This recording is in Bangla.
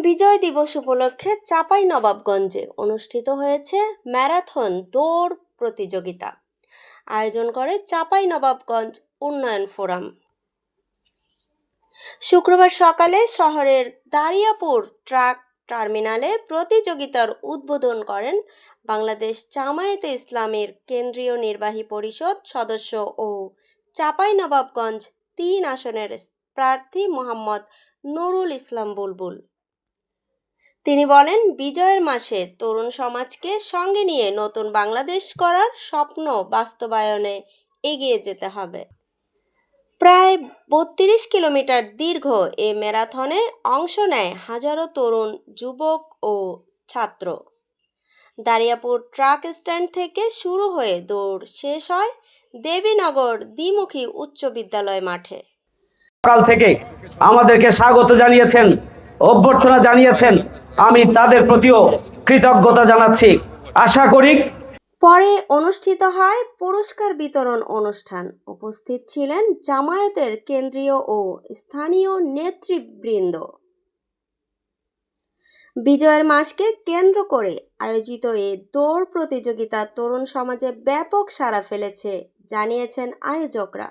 বিজয় দিবস উপলক্ষে চাঁপাইনবাবগঞ্জে অনুষ্ঠিত হয়েছে ম্যারাথন দৌড় প্রতিযোগিতা। আয়োজন করে চাঁপাইনবাবগঞ্জ উন্নয়ন ফোরাম। শুক্রবার সকালে শহরের দারিয়াপুর ট্রাক টার্মিনালে প্রতিযোগিতার উদ্বোধন করেন বাংলাদেশ জামায়াতে ইসলামীর কেন্দ্রীয় নির্বাহী পরিষদ সদস্য ও চাঁপাইনবাবগঞ্জ ৩ আসনের প্রার্থী মোহাম্মদ নুরুল ইসলাম বুলবুল। তিনি বলেন, বিজয়ের মাসে তরুণ সমাজকে সঙ্গে নিয়ে নতুন বাংলাদেশ গড়ার স্বপ্ন বাস্তবায়নে এগিয়ে যেতে হবে। প্রায় ৩২ কিলোমিটার দীর্ঘ এ ম্যারাথনে অংশ নেয় হাজারো তরুণ, যুবক ও ছাত্র। দারিয়াপুর ট্রাক স্ট্যান্ড থেকে শুরু হয়ে দৌড় শেষ হয় দেবীনগর দ্বিমুখী উচ্চ বিদ্যালয় মাঠে। সকাল থেকে আমাদেরকে স্বাগত জানিয়েছেন, অভ্যর্থনা জানিয়েছেন। আমি তাদের প্রতিও কৃতজ্ঞতা জানাচ্ছি। আশা করি পরে অনুষ্ঠিত হয় পুরস্কার বিতরণ অনুষ্ঠান। উপস্থিত ছিলেন জামায়াতের কেন্দ্রীয় ও স্থানীয় নেতৃবৃন্দ। বিজয়ের মাসকে কেন্দ্র করে আয়োজিত এ দৌড় প্রতিযোগিতা তরুণ সমাজে ব্যাপক সাড়া ফেলেছে জানিয়েছেন আয়োজকরা।